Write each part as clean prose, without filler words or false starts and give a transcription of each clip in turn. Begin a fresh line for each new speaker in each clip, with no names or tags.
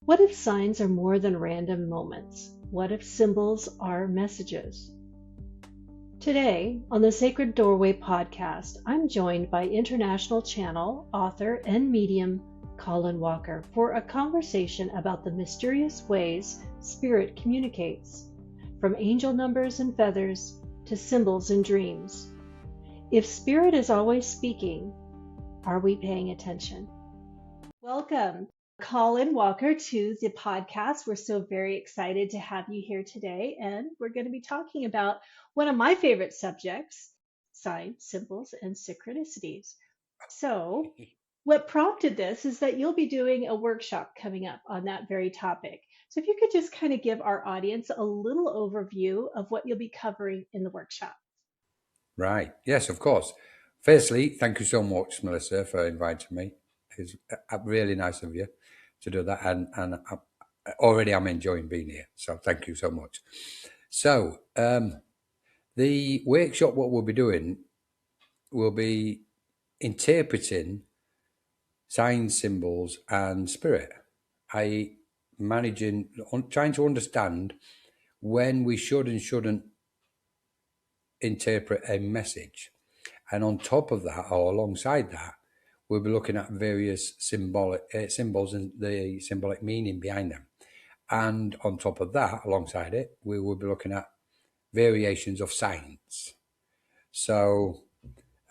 What if signs are more than random moments? What if symbols are messages? Today, on the Sacred Doorway podcast, I'm joined by international channel, author, and medium Colin Walker for a conversation about the mysterious ways spirit communicates, from angel numbers and feathers to symbols and dreams. If spirit is always speaking, are we paying attention? Welcome, Colin Walker, to the podcast. We're so very excited to have you here today, and we're going to be talking about one of my favorite subjects, signs, symbols, and synchronicities. So, what prompted this is that you'll be doing a workshop coming up on that very topic. So, if you could just kind of give our audience a little overview of what you'll be covering in the workshop.
Right. Yes, of course. Firstly, thank you so much, Melissa, for inviting me. It's really nice of you to do that. And already I'm enjoying being here. So thank you so much. So the workshop, what we'll be doing, will be interpreting signs, symbols, and spirit. Trying to understand when we should and shouldn't interpret a message. And on top of that, or alongside that, we'll be looking at various symbols and the symbolic meaning behind them. And on top of that, alongside it, we will be looking at variations of signs. So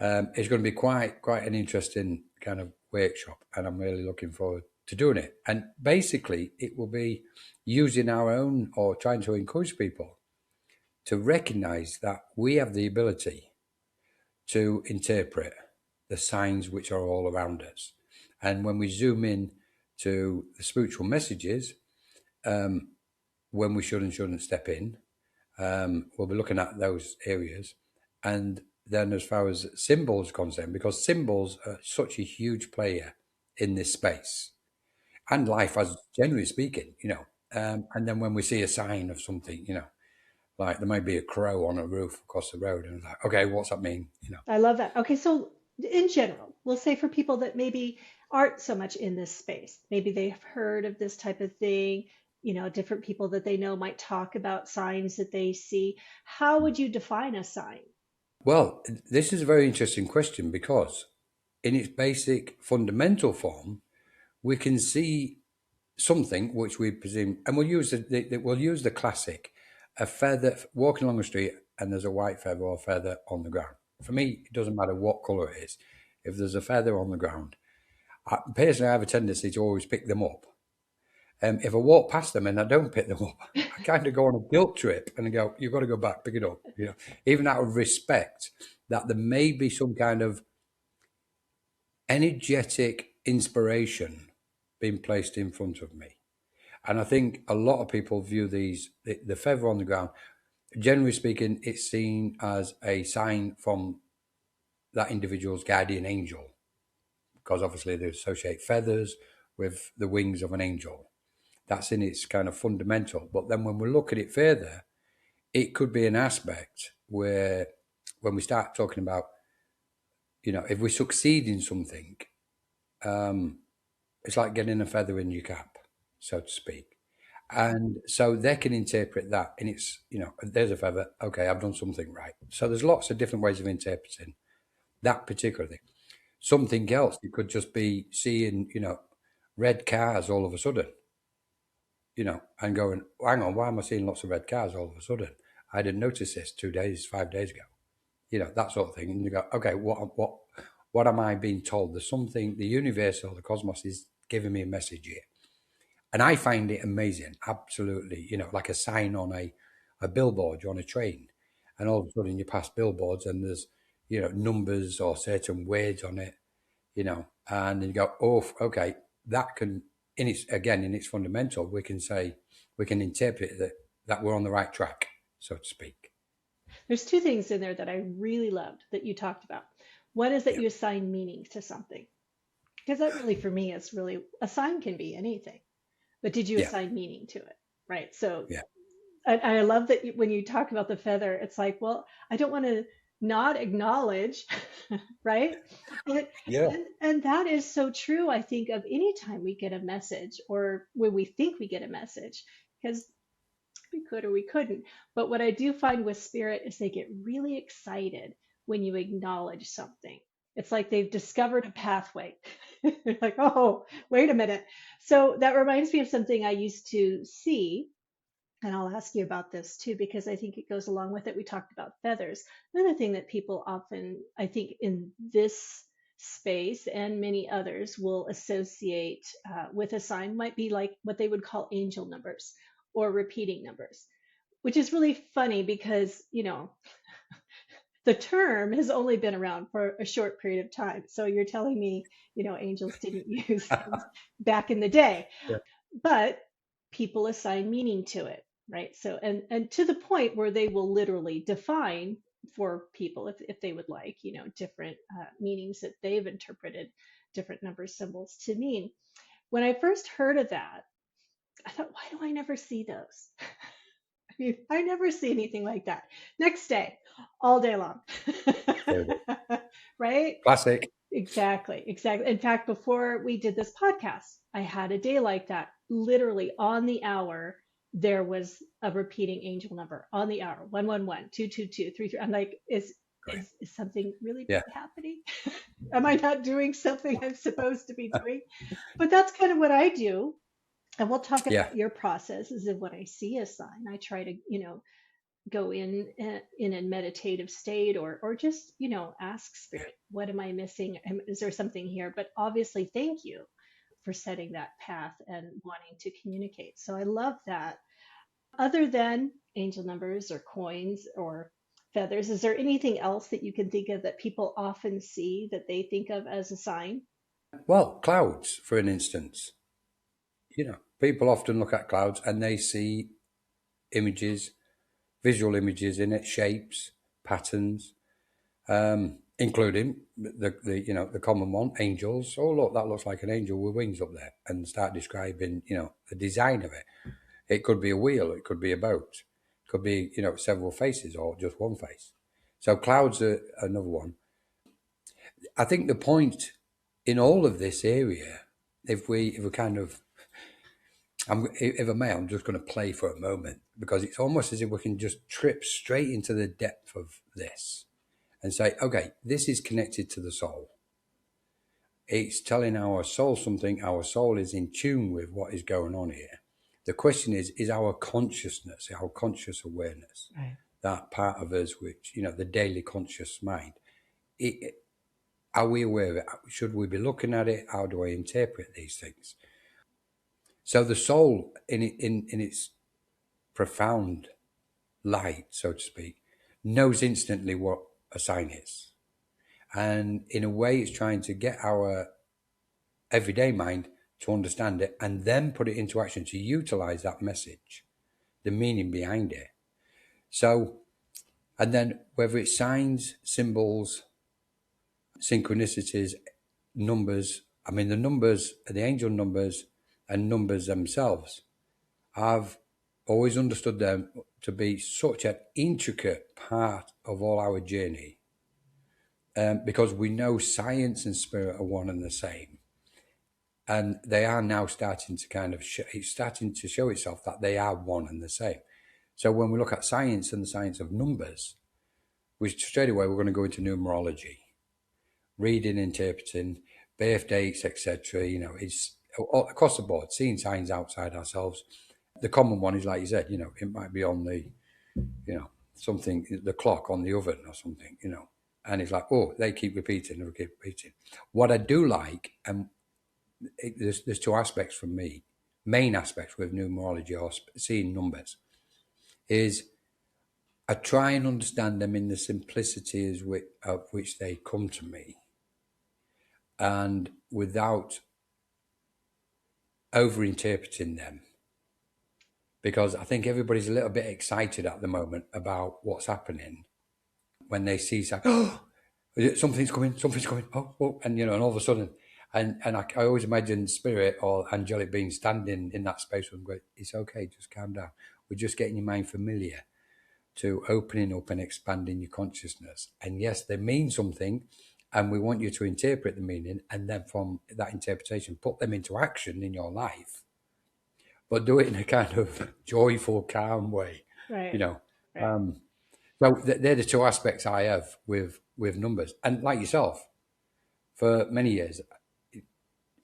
it's going to be quite an interesting kind of workshop, and I'm really looking forward to doing it. And basically, it will be using our own, or trying to encourage people to recognize that we have the ability to interpret the signs which are all around us. And when we zoom in to the spiritual messages, when we should and shouldn't step in, we'll be looking at those areas. And then as far as symbols are concerned, because symbols are such a huge player in this space and life, as generally speaking, and then when we see a sign of something, like there might be a crow on a roof across the road, and it's like, okay, what's that mean?
I love that. Okay, so in general, we'll say for people that maybe aren't so much in this space, maybe they've heard of this type of thing, different people that they know might talk about signs that they see. How would you define a sign?
Well, this is a very interesting question because in its basic fundamental form, we can see something which we presume, and we'll use the classic, a feather walking along the street and there's a white feather or feather on the ground. For me, it doesn't matter what color it is. If there's a feather on the ground, personally, I have a tendency to always pick them up. If I walk past them and I don't pick them up, I kind of go on a guilt trip and I go, you've got to go back, pick it up. Even out of respect that there may be some kind of energetic inspiration being placed in front of me. And I think a lot of people view the feather on the ground, generally speaking, it's seen as a sign from that individual's guardian angel, because obviously they associate feathers with the wings of an angel. That's in its kind of fundamental. But then when we look at it further, it could be an aspect where when we start talking about, if we succeed in something, it's like getting a feather in your cap, so to speak. And so they can interpret that. And it's, there's a feather. Okay, I've done something right. So there's lots of different ways of interpreting that particular thing. Something else, it could just be seeing, red cars all of a sudden. And going, hang on, why am I seeing lots of red cars all of a sudden? I didn't notice this 5 days ago. That sort of thing. And you go, okay, what am I being told? There's something, the universe or the cosmos is giving me a message here. And I find it amazing, absolutely, like a sign on a billboard, you're on a train, and all of a sudden you pass billboards and there's, numbers or certain words on it, and you go, oh, okay, that can, in its fundamental, we can interpret that we're on the right track, so to speak.
There's two things in there that I really loved that you talked about. One is that
Yeah.
you assign meaning to something. Because that really, for me, is really a sign can be anything. But did you
Yeah.
assign meaning to it? Right. So
Yeah.
I love that when you talk about the feather, it's like, well, I don't want to not acknowledge, right? And,
Yeah.
and that is so true, I think, of any time we get a message or when we think we get a message, because we could or we couldn't. But what I do find with spirit is they get really excited when you acknowledge something. It's like they've discovered a pathway. Like, oh, wait a minute. So that reminds me of something I used to see, and I'll ask you about this too, because I think it goes along with it. We talked about feathers. Another thing that people often, I think, in this space and many others will associate with a sign might be like what they would call angel numbers or repeating numbers, which is really funny because, the term has only been around for a short period of time. So you're telling me, angels didn't use them back in the day,
Yeah.
but people assign meaning to it, right? So and to the point where they will literally define for people, if they would like, different meanings that they've interpreted different number symbols to mean. When I first heard of that, I thought, why do I never see those? I mean, I never see anything like that. Next day, all day long.
There it is.
Right?
Classic.
Exactly, exactly. In fact, before we did this podcast, I had a day like that. Literally on the hour, there was a repeating angel number on the hour: 111, 222, 33. I'm like,
Great.
is something really
Yeah.
bad happening? Am I not doing something I'm supposed to be doing? But that's kind of what I do. And we'll talk
Yeah.
about your processes of when I see a sign. I try to, go in a meditative state, or just, ask spirit, what am I missing? Is there something here? But obviously, thank you for setting that path and wanting to communicate. So I love that. Other than angel numbers or coins or feathers, is there anything else that you can think of that people often see that they think of as a sign?
Well, clouds, for an instance. People often look at clouds and they see images, visual images in it, shapes, patterns, including the common one, angels. Oh, look, that looks like an angel with wings up there, and start describing the design of it. It could be a wheel, it could be a boat, it could be several faces or just one face. So clouds are another one. I think the point in all of this area, if we kind of, if I may, I'm just going to play for a moment, because it's almost as if we can just trip straight into the depth of this and say, okay, this is connected to the soul. It's telling our soul something. Our soul is in tune with what is going on here. The question is our consciousness, our conscious awareness,
Right.
that part of us which, the daily conscious mind, are we aware of it? Should we be looking at it? How do I interpret these things? So the soul, in its profound light, so to speak, knows instantly what a sign is. And in a way, it's trying to get our everyday mind to understand it and then put it into action to utilize that message, the meaning behind it. So, and then whether it's signs, symbols, synchronicities, numbers, I mean, the numbers, the angel numbers and numbers themselves, I've always understood them to be such an intricate part of all our journey, because we know science and spirit are one and the same. And they are now starting to kind of, it's starting to show itself that they are one and the same. So when we look at science and the science of numbers, we straight away we're going to go into numerology, reading, interpreting, birth dates, etc. It's across the board, seeing signs outside ourselves. The common one is, like you said, it might be on the, something, the clock on the oven or something, and it's like, oh, they keep repeating, they keep repeating. What I do like, and there's two aspects from me, main aspects with numerology or seeing numbers, is I try and understand them in the simplicity of which they come to me, and without over interpreting them, because I think everybody's a little bit excited at the moment about what's happening when they see something. Oh, something's coming, oh, and and all of a sudden, and I always imagine spirit or angelic beings standing in that space with them going, it's okay, just calm down. We're just getting your mind familiar to opening up and expanding your consciousness. And yes, they mean something, and we want you to interpret the meaning, and then from that interpretation, put them into action in your life, but do it in a kind of joyful, calm way.
Right.
You know,
Right.
so they're the two aspects I have with numbers. And like yourself, for many years.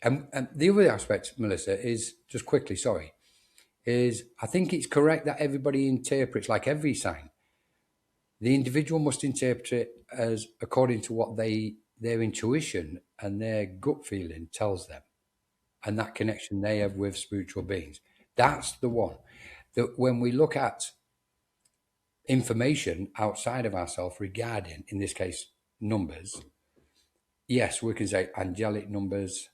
And the other aspect, Melissa, is just quickly, is I think it's correct that everybody interprets like every sign. The individual must interpret it as according to what their intuition and their gut feeling tells them, and that connection they have with spiritual beings. That's the one. That when we look at information outside of ourselves regarding, in this case, numbers, yes, we can say angelic numbers,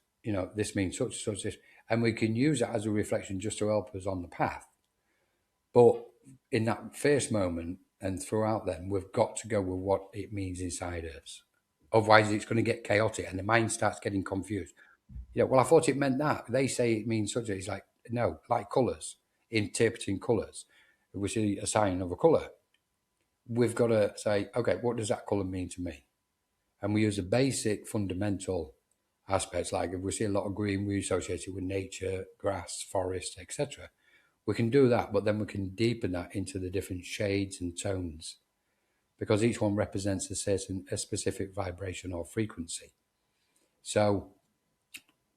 this means such, this, and we can use that as a reflection just to help us on the path. But in that first moment and throughout then, we've got to go with what it means inside us. Otherwise, it's going to get chaotic and the mind starts getting confused. Well, I thought it meant that. They say it means such. It's like, no, like colours, interpreting colours. If we see a sign of a colour, we've got to say, okay, what does that colour mean to me? And we use the basic fundamental aspects, like if we see a lot of green, we associate it with nature, grass, forest, etc. We can do that, but then we can deepen that into the different shades and tones, because each one represents a specific vibration or frequency. So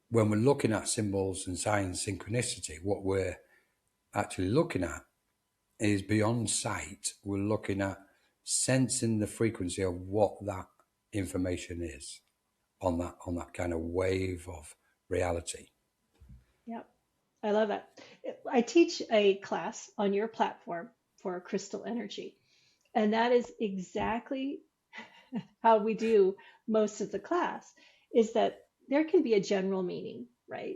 when we're looking at symbols and signs, synchronicity, what we're actually looking at is beyond sight. We're looking at sensing the frequency of what that information is on that kind of wave of reality.
Yep. I love that. I teach a class on your platform for crystal energy, and that is exactly how we do most of the class, is that there can be a general meaning, right?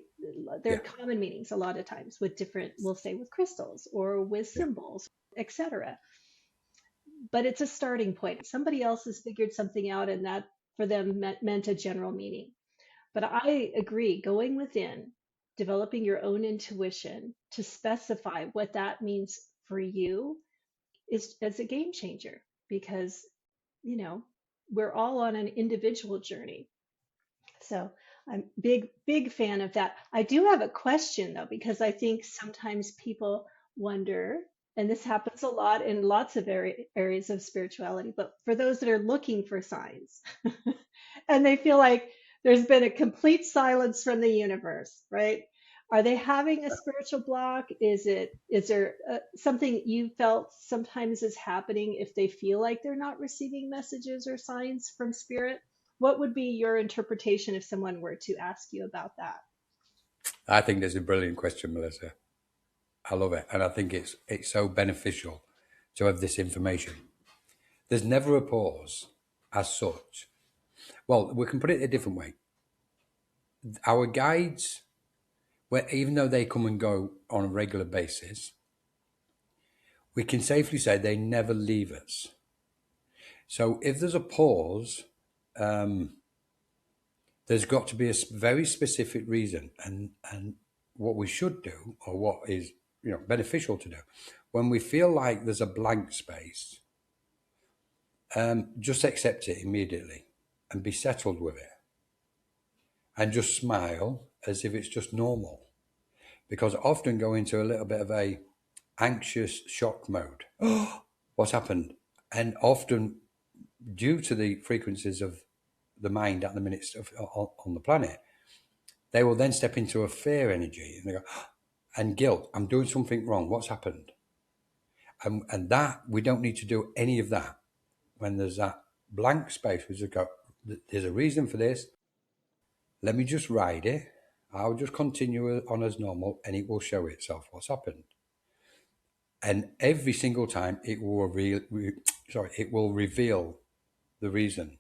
There are common meanings a lot of times with different, we'll say with crystals or with symbols, etc. But it's a starting point. Somebody else has figured something out, and that for them meant a general meaning. But I agree, going within, developing your own intuition to specify what that means for you is a game changer, because, we're all on an individual journey. So I'm big fan of that. I do have a question though, because I think sometimes people wonder, and this happens a lot in lots of areas of spirituality, but for those that are looking for signs and they feel like there's been a complete silence from the universe, right? Are they having a spiritual block? Is there something you felt sometimes is happening if they feel like they're not receiving messages or signs from spirit? What would be your interpretation if someone were to ask you about that?
I think that's a brilliant question, Melissa. I love it. And I think it's so beneficial to have this information. There's never a pause as such. Well, we can put it a different way. Our guides, even though they come and go on a regular basis, we can safely say they never leave us. So if there's a pause, there's got to be a very specific reason. And what we should do, or what is beneficial to do, when we feel like there's a blank space, just accept it immediately and be settled with it. And just smile as if it's just normal. Because I often go into a little bit of a anxious shock mode. Oh, what's happened? And often, due to the frequencies of the mind at the minute on the planet, they will then step into a fear energy and they go, and guilt. I'm doing something wrong. What's happened? And that, we don't need to do any of that. When there's that blank space, we just go, there's a reason for this. Let me just ride it. I'll just continue on as normal, and it will show itself what's happened. And every single time, it will reveal the reason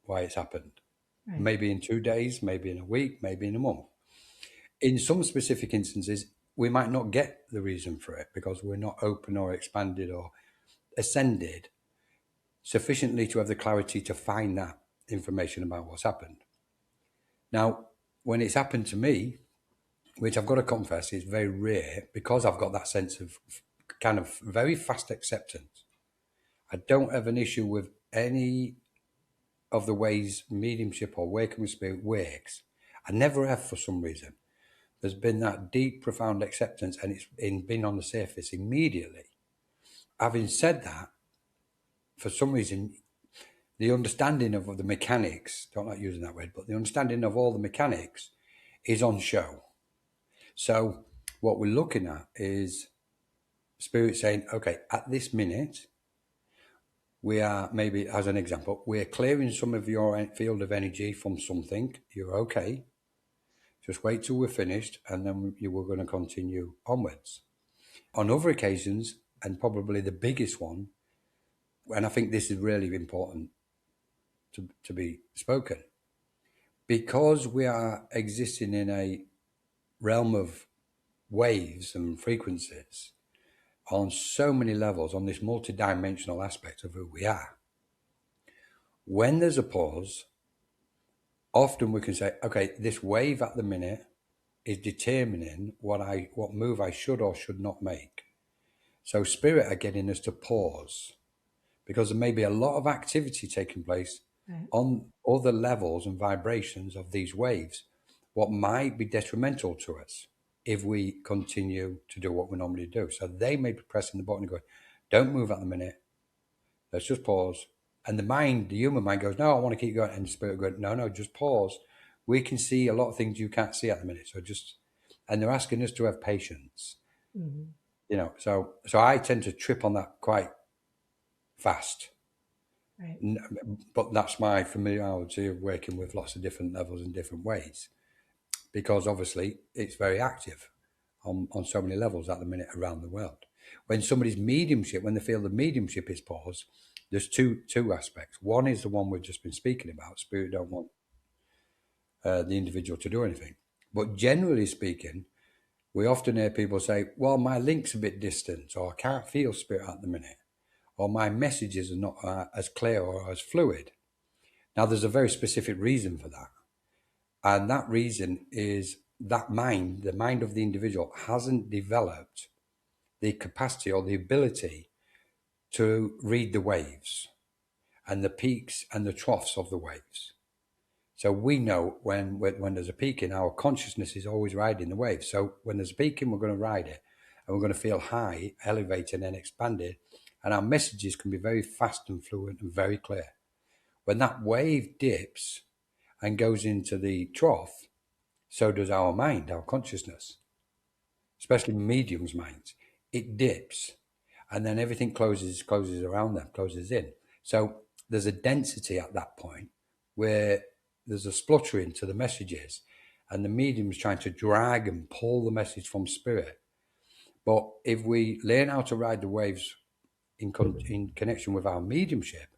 why it's happened. Right. Maybe in 2 days, maybe in a week, maybe in a month. In some specific instances, we might not get the reason for it because we're not open or expanded or ascended sufficiently to have the clarity to find that information about what's happened. Now, when it's happened to me, which I've got to confess is very rare, because I've got that sense of kind of very fast acceptance. I don't have an issue with any of the ways mediumship or working with spirit works. I never have for some reason. There's been that deep, profound acceptance, and it's been on the surface immediately. Having said that, for some reason, the understanding of the mechanics, don't like using that word, but the understanding of all the mechanics is on show. So what we're looking at is spirit saying, okay, at this minute, we are, maybe as an example, we're clearing some of your field of energy from something. You're okay. Just wait till we're finished, and then you were going to continue onwards. On other occasions, and probably the biggest one, and I think this is really important to be spoken, because we are existing in a realm of waves and frequencies on so many levels, on this multidimensional aspect of who we are. When there's a pause, often we can say, okay, this wave at the minute is determining what move I should or should not make. So spirit are getting us to pause because there may be a lot of activity taking place on other levels and vibrations of these waves, what might be detrimental to us if we continue to do what we normally do. So they may be pressing the button and going, don't move at the minute. Let's just pause. And the human mind goes, no, I want to keep going. And the spirit goes, no, just pause. We can see a lot of things you can't see at the minute. So and they're asking us to have patience.
Mm-hmm.
So I tend to trip on that quite fast.
Right.
But that's my familiarity of working with lots of different levels in different ways, because obviously it's very active on so many levels at the minute around the world. When somebody's mediumship, when they feel the mediumship is paused, there's two aspects. One is the one we've just been speaking about. Spirit don't want the individual to do anything. But generally speaking, we often hear people say, well, my link's a bit distant, or I can't feel spirit at the minute, or my messages are not as clear or as fluid. Now, there's a very specific reason for that. And that reason is that the mind of the individual hasn't developed the capacity or the ability to read the waves and the peaks and the troughs of the waves. So we know when there's a peak in, our consciousness is always riding the wave. So when there's a peak in, we're going to ride it, and we're going to feel high, elevated and expanded. And our messages can be very fast and fluent and very clear. When that wave dips and goes into the trough, so does our mind, our consciousness, especially medium's minds. It dips, and then everything closes around them, closes in. So there's a density at that point where there's a spluttering to the messages, and the medium's trying to drag and pull the message from spirit. But if we learn how to ride the waves in connection with our mediumship,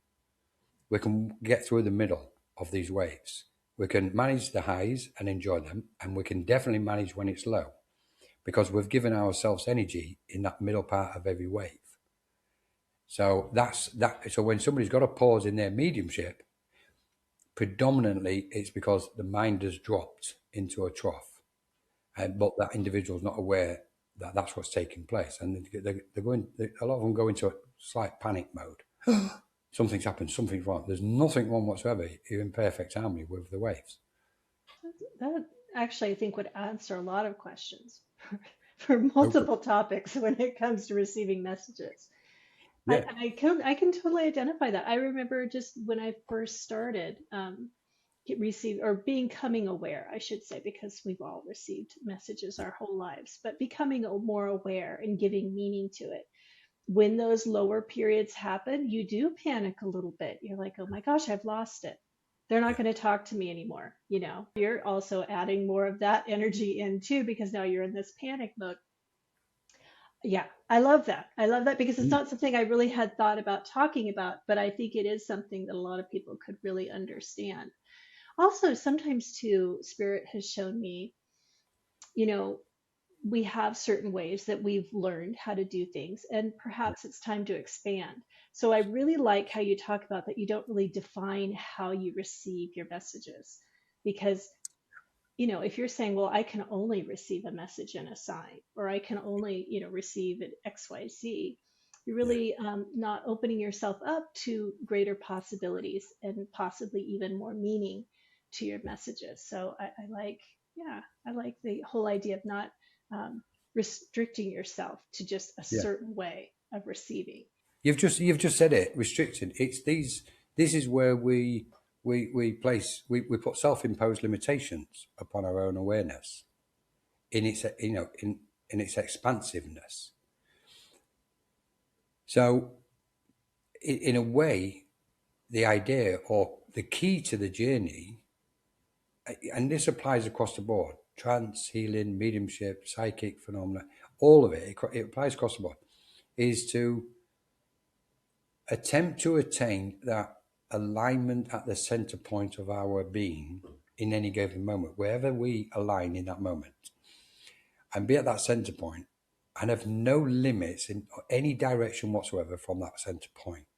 we can get through the middle of these waves. We can manage the highs and enjoy them, and we can definitely manage when it's low, because we've given ourselves energy in that middle part of every wave. So that's that. So when somebody's got a pause in their mediumship, predominantly it's because the mind has dropped into a trough, but that individual is not aware that that's what's taking place, and they're going. A lot of them go into a slight panic mode. Something's happened, something's wrong. There's nothing wrong whatsoever. You're in perfect harmony with the waves.
That actually, I think, would answer a lot of questions for
Okay.
multiple topics when it comes to receiving messages.
Yeah.
I can totally identify that. I remember just when I first started becoming aware, I should say, because we've all received messages our whole lives, but becoming more aware and giving meaning to it. When those lower periods happen, you do panic a little bit. You're like, oh my gosh, I've lost it. They're not
Yeah.
going to talk to me anymore. You're also adding more of that energy in too, because now you're in this panic mode. Yeah, I love that. I love that because it's not something I really had thought about talking about, but I think it is something that a lot of people could really understand. Also, sometimes too, Spirit has shown me, you know, we have certain ways that we've learned how to do things, and perhaps it's time to expand. So I really like how you talk about that you don't really define how you receive your messages, because if you're saying, well, I can only receive a message in a sign, or I can only receive an XYZ, You're really not opening yourself up to greater possibilities and possibly even more meaning to your messages. So I like, yeah, I like the whole idea of not restricting yourself to just a
Yeah.
certain way of receiving.
You've just said it. Restricted. It's these. This is where we put self-imposed limitations upon our own awareness in its in its expansiveness. So, in a way, the idea or the key to the journey, and this applies across the board: trance, healing, mediumship, psychic phenomena, all of it. It applies across the board. Is to attempt to attain that alignment at the center point of our being in any given moment, wherever we align in that moment, and be at that center point and have no limits in any direction whatsoever from that center point.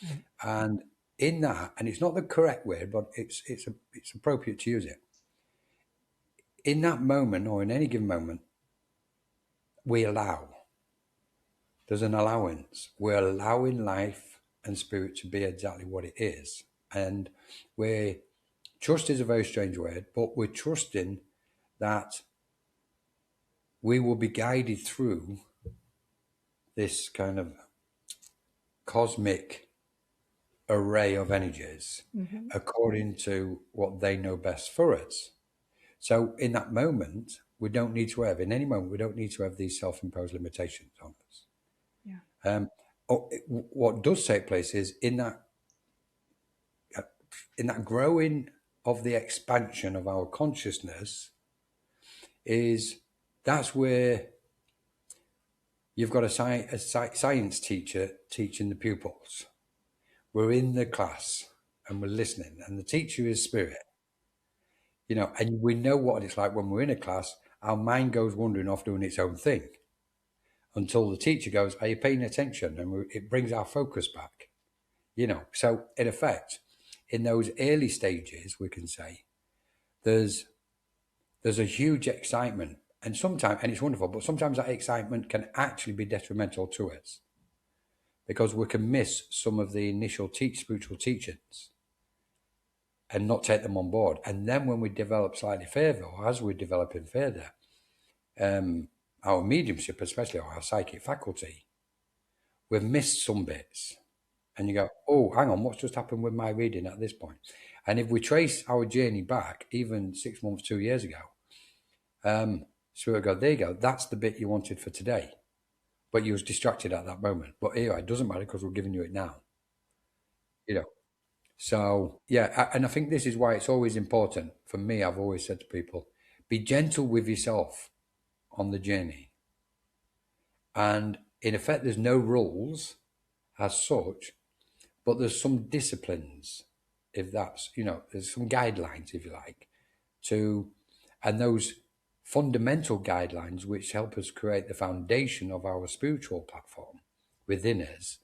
Right.
And in that, and it's not the correct word, but it's appropriate to use it. In that moment, or in any given moment, we allow. There's an allowance. We're allowing life and spirit to be exactly what it is. And trust is a very strange word, but we're trusting that we will be guided through this kind of cosmic array of energies according to what they know best for us. So in that moment, we don't need to have, in any moment, we don't need to have these self-imposed limitations on us.
Yeah.
What does take place is in that growing of the expansion of our consciousness, that's where you've got a science teacher teaching the pupils. We're in the class and we're listening, and the teacher is spirit. And we know what it's like when we're in a class. Our mind goes wandering off doing its own thing until the teacher goes, "Are you paying attention?" And it brings our focus back. So in effect, in those early stages, we can say there's a huge excitement, and it's wonderful, but sometimes that excitement can actually be detrimental to us because we can miss some of the initial spiritual teachings and not take them on board. And then when we develop slightly further, or as we're developing further, our mediumship, especially, or our psychic faculty, we've missed some bits. And you go, oh, hang on, what's just happened with my reading at this point? And if we trace our journey back, even 6 months, 2 years ago, Spirit God, there you go, that's the bit you wanted for today. But you was distracted at that moment. But anyway, it doesn't matter because we're giving you it now. So, yeah, and I think this is why it's always important. For me, I've always said to people, be gentle with yourself on the journey. And in effect, there's no rules as such, but there's some disciplines, if that's, there's some guidelines, if you like, and those fundamental guidelines which help us create the foundation of our spiritual platform within us,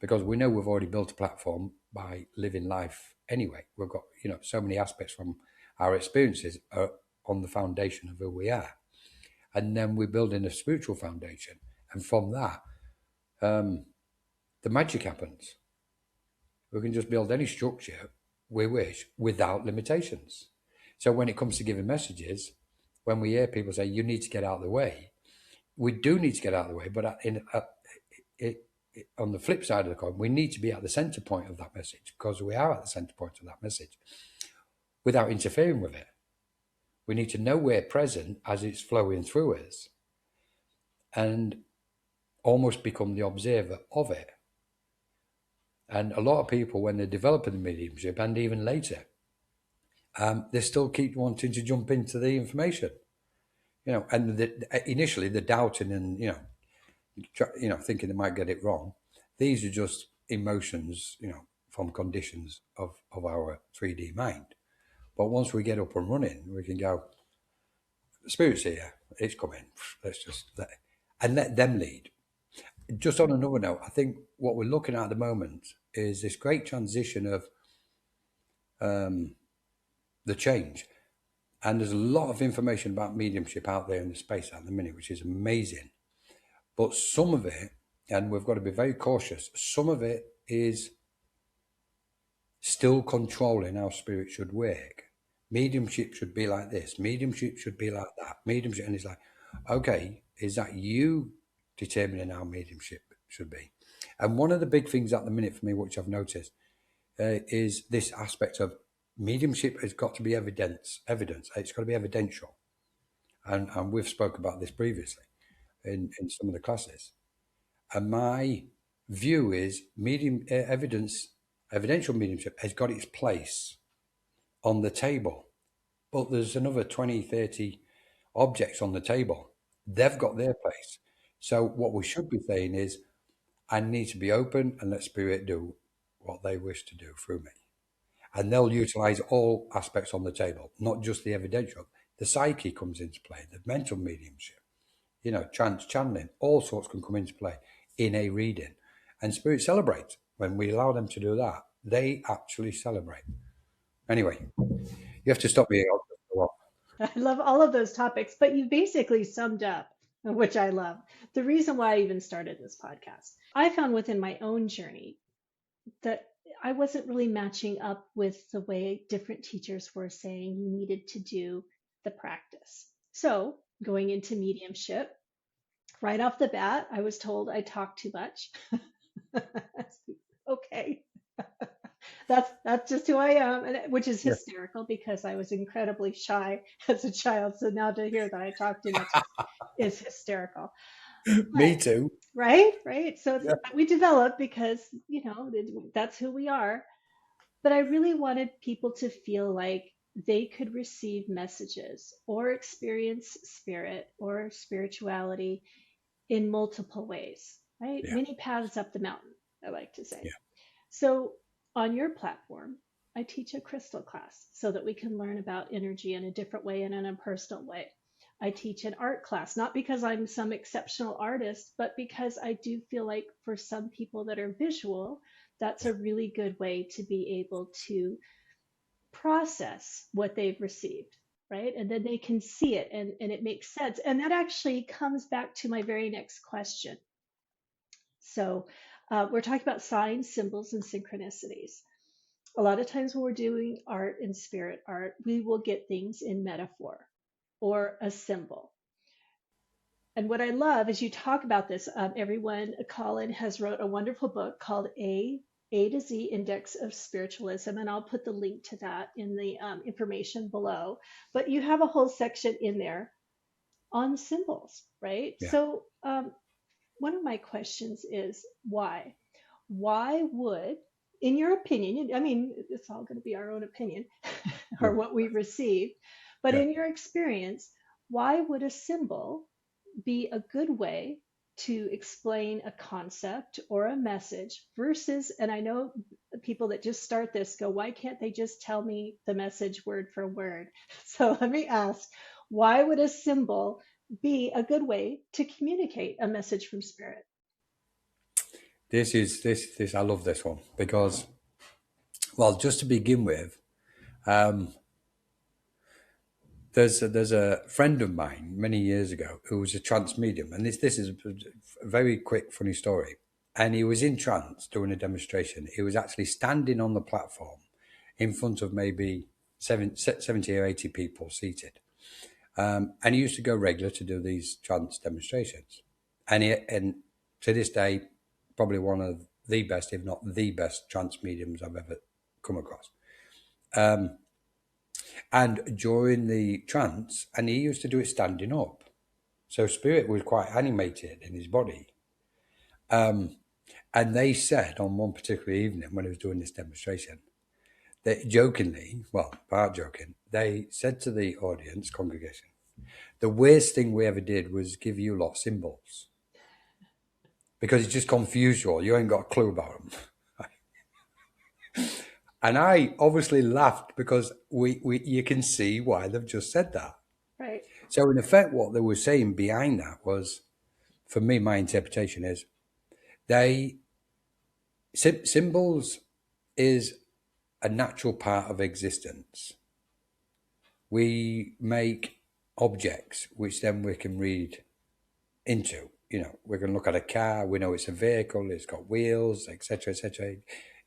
because we know we've already built a platform by living life anyway. We've got, so many aspects from our experiences are on the foundation of who we are. And then we're building a spiritual foundation. And from that, the magic happens. We can just build any structure we wish without limitations. So when it comes to giving messages, when we hear people say, you need to get out of the way, we do need to get out of the way. But on the flip side of the coin, we need to be at the center point of that message, because we are at the center point of that message without interfering with it. We need to know we're present as it's flowing through us and almost become the observer of it. And a lot of people, when they're developing the mediumship and even later, they still keep wanting to jump into the information, and initially they're doubting and, thinking they might get it wrong. These are just emotions, from conditions of our 3D mind. But once we get up and running, we can go, Spirit's here, it's coming. Let's just let them lead. Just on another note, I think what we're looking at the moment is this great transition of the change. And there's a lot of information about mediumship out there in the space at the minute, which is amazing. But some of it and we've got to be very cautious. Some of it is still controlling how spirit should work. Mediumship should be like this. Mediumship should be like that. Mediumship, and it's like, okay, is that you determining how mediumship should be? And one of the big things at the minute for me, which I've noticed, is this aspect of mediumship has got to be evidence. It's got to be evidential, and we've spoke about this previously in some of the classes. And my view is evidential mediumship has got its place on the table, but there's another 20, 30 objects on the table. They've got their place. So what we should be saying is, I need to be open and let spirit do what they wish to do through me. And they'll utilize all aspects on the table, not just the evidential. The psyche comes into play, the mental mediumship, trance channeling, all sorts can come into play in a reading. And spirit celebrates. When we allow them to do that, they actually celebrate. Anyway, you have to stop me.
I love all of those topics, but you basically summed up, which I love, the reason why I even started this podcast. I found within my own journey that I wasn't really matching up with the way different teachers were saying you needed to do the practice. So going into mediumship, right off the bat, I was told I talk too much. Okay. That's just who I am, which is hysterical because I was incredibly shy as a child. So now to hear that I talk too much is hysterical.
Me too.
Right. So we develop because that's who we are. But I really wanted people to feel like they could receive messages or experience spirit or spirituality in multiple ways. Right, many paths up the mountain, I like to say. So on your platform, I teach a crystal class so that we can learn about energy in a different way and in a personal way. I teach an art class, not because I'm some exceptional artist, but because I do feel like for some people that are visual, that's a really good way to be able to process what they've received, right? And then they can see it and it makes sense. And that actually comes back to my very next question. So we're talking about signs, symbols, and synchronicities. A lot of times when we're doing art and spirit art, we will get things in metaphor or a symbol. And what I love is you talk about this. Colin has wrote a wonderful book called A to Z Index of Spiritualism, and I'll put the link to that in the information below. But you have a whole section in there on symbols, right?
Yeah.
So one of my questions is why? Why would, in your opinion, I mean, it's all going to be our own opinion or what we received, but in your experience, why would a symbol be a good way to explain a concept or a message versus, and I know people that just start this go, why can't they just tell me the message word for word? So let me ask, why would a symbol be a good way to communicate a message from spirit?
This I love this one because, well, just to begin with, there's a friend of mine many years ago who was a trance medium, and this is a very quick funny story. And he was in trance doing a demonstration. He was actually standing on the platform in front of maybe 70 or 80 people seated. And he used to go regular to do these trance demonstrations. And to this day, probably one of the best, if not the best, trance mediums I've ever come across. And during the trance, and he used to do it standing up. So spirit was quite animated in his body. And they said on one particular evening when he was doing this demonstration, that jokingly, well, part joking, they said to the audience, congregation, the worst thing we ever did was give you lot symbols. Because it just confused you all. You ain't got a clue about them. And I obviously laughed because you can see why they've just said that.
Right.
So in effect, what they were saying behind that was, for me, my interpretation is, symbols is a natural part of existence. We make objects which then we can read into. we're going to look at a car. We know it's a vehicle. It's got wheels, etc., etc.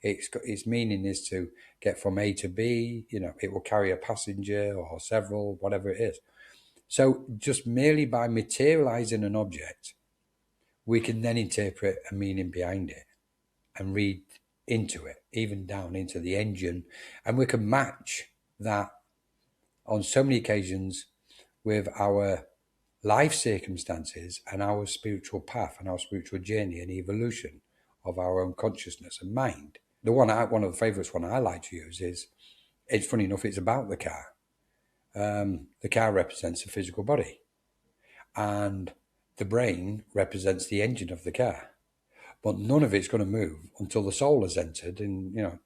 Its meaning is to get from A to B. It will carry a passenger or several, whatever it is. So just merely by materializing an object, we can then interpret a meaning behind it and read into it, even down into the engine. And we can match that on so many occasions with our life circumstances and our spiritual path and our spiritual journey and evolution of our own consciousness and mind. One of the favorites one I like to use is, it's funny enough, it's about the car. The car represents the physical body, and the brain represents the engine of the car. But none of it's going to move until the soul has entered and,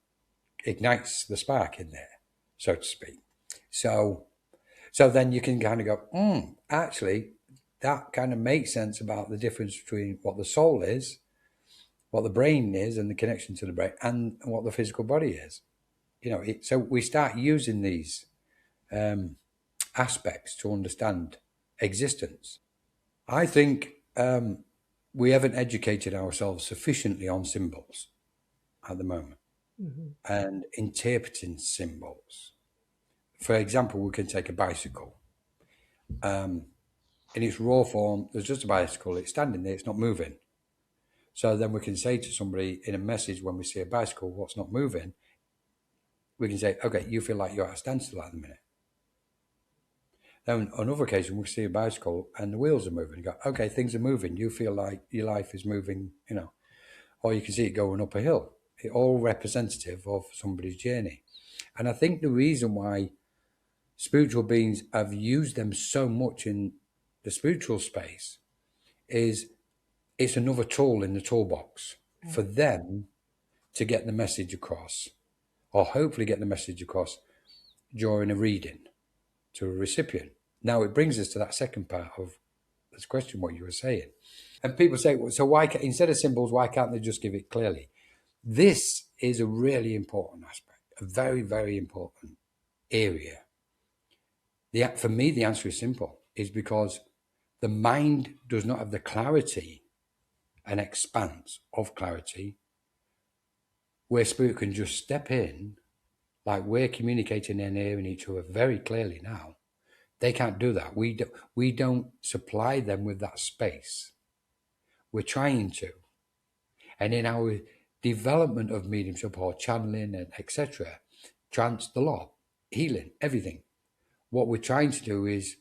ignites the spark in there, so to speak. So then you can kind of go, actually, that kind of makes sense about the difference between what the soul is, what the brain is, and the connection to the brain, and what the physical body is. So we start using these aspects to understand existence. I think we haven't educated ourselves sufficiently on symbols at the moment, and interpreting symbols. For example, we can take a bicycle. In its raw form, there's just a bicycle. It's standing there. It's not moving. So then we can say to somebody in a message, when we see a bicycle, what's not moving, we can say, okay, you feel like you're at a standstill at the minute. Then on another occasion, we see a bicycle and the wheels are moving. You go, okay, things are moving. You feel like your life is moving, or you can see it going up a hill. It's all representative of somebody's journey. And I think the reason why spiritual beings have used them so much in the spiritual space is it's another tool in the toolbox for them to get the message across, or hopefully get the message across during a reading to a recipient. Now it brings us to that second part of this question, what you were saying. And people say, well, so why, instead of symbols, why can't they just give it clearly? This is a really important aspect, a very, very important area. For me, the answer is simple, is because the mind does not have the clarity and expanse of clarity where spirit can just step in, like we're communicating and hearing each other very clearly now. They can't do that. We don't supply them with that space. We're trying to. And in our development of mediumship or channeling and etc., trance, the law, healing, everything, what we're trying to do is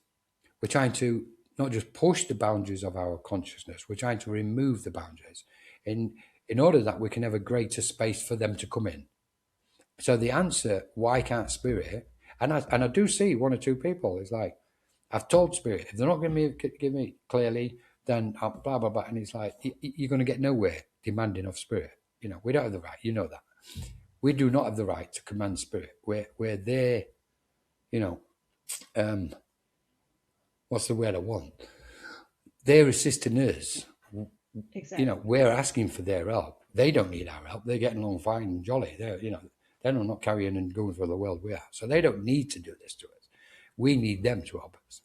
we're trying to not just push the boundaries of our consciousness, we're trying to remove the boundaries in order that we can have a greater space for them to come in. So the answer, why can't spirit, and I do see one or two people, it's like, I've told spirit, if they're not going to give me clearly, then blah, blah, blah. And it's like, you're going to get nowhere demanding of spirit. We don't have the right, that. We do not have the right to command spirit. We're there, what's the word I want? They're assisting us.
Exactly.
We're asking for their help. They don't need our help. They're getting along fine and jolly. They're not carrying and going for the world we are. So they don't need to do this to us. We need them to help us.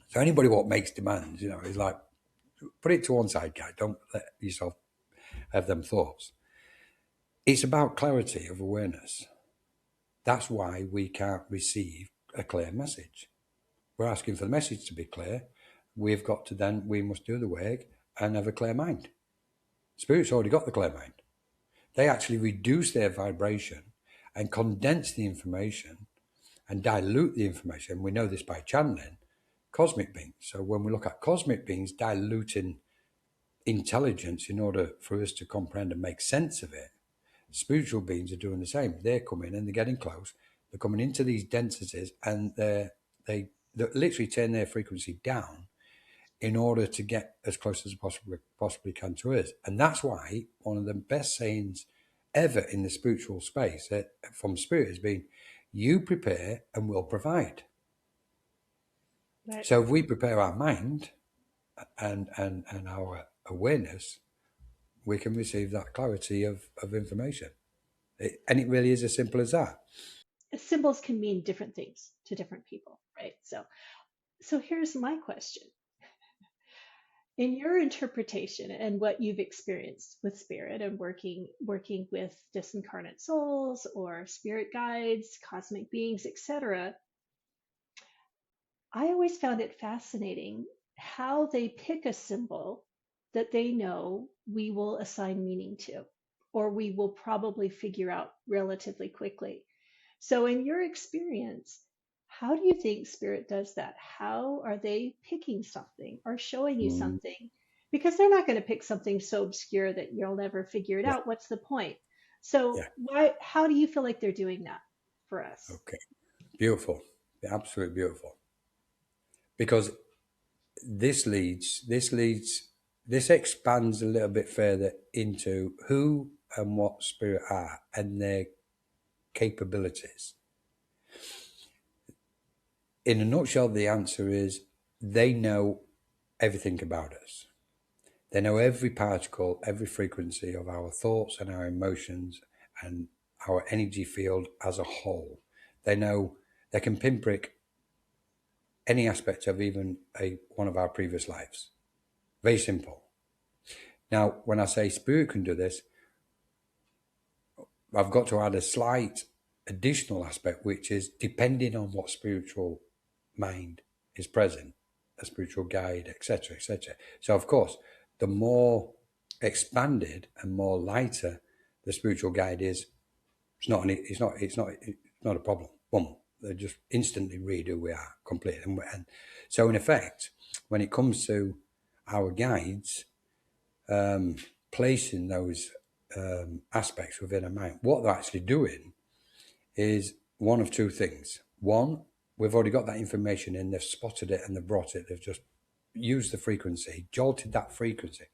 So anybody what makes demands, is like, put it to one side, guy. Don't let yourself have them thoughts. It's about clarity of awareness. That's why we can't receive a clear message. We're asking for the message to be clear. We must do the work and have a clear mind. Spirit's already got the clear mind. They actually reduce their vibration and condense the information and dilute the information. We know this by channeling cosmic beings. So when we look at cosmic beings diluting intelligence in order for us to comprehend and make sense of it, spiritual beings are doing the same. They're coming and they're getting close. They're coming into these densities and they literally turn their frequency down in order to get as close as possibly can to us. And that's why one of the best sayings ever in the spiritual space from spirit has been, you prepare and we'll provide. Right. So if we prepare our mind and our awareness, we can receive that clarity of information. And it really is as simple as that.
Symbols can mean different things to different people, right? So here's my question. In your interpretation and what you've experienced with spirit and working with disincarnate souls or spirit guides, cosmic beings, etc., I always found it fascinating how they pick a symbol that they know we will assign meaning to, or we will probably figure out relatively quickly. So, in your experience, how do you think spirit does that? How are they picking something or showing you
Mm,
something? Because they're not going to pick something so obscure that you'll never figure it
yeah,
out. What's the point? So,
yeah.
why? How do you feel like they're doing that for us?
Okay. Beautiful. Absolutely beautiful. Because this expands a little bit further into who and what spirit are and their capabilities. In a nutshell, the answer is they know everything about us. They know every particle, every frequency of our thoughts and our emotions and our energy field as a whole. They know they can pinprick any aspect of even one of our previous lives. Very simple. Now, when I say spirit can do this, I've got to add a slight additional aspect, which is depending on what spiritual mind is present, a spiritual guide, etc., etc. So, of course, the more expanded and more lighter the spiritual guide is, it's not a problem. Boom, they just instantly read who we are completely. And so, in effect, when it comes to our guides, placing those aspects within a mind, what they're actually doing is one of two things. One, we've already got that information in, they've spotted it and they've brought it, they've just used the frequency, jolted that frequency.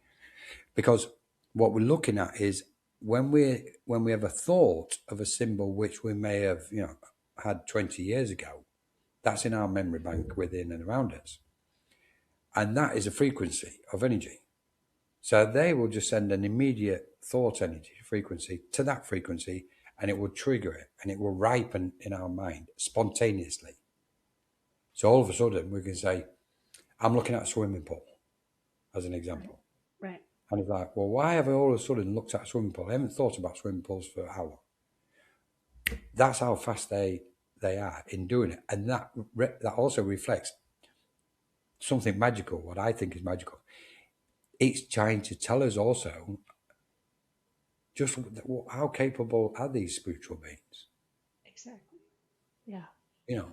Because what we're looking at is when we have a thought of a symbol which we may have, had 20 years ago, that's in our memory bank within and around us. And that is a frequency of energy. So they will just send an immediate thought energy frequency to that frequency, and it will trigger it and it will ripen in our mind spontaneously. So all of a sudden we can say, I'm looking at a swimming pool as an
Right.
example.
Right.
And it's like, well, why have I all of a sudden looked at a swimming pool? I haven't thought about swimming pools for an hour. That's how fast they are in doing it. And that also reflects something magical, what I think is magical. It's trying to tell us also just how capable are these spiritual beings?
Exactly. Yeah.
You know,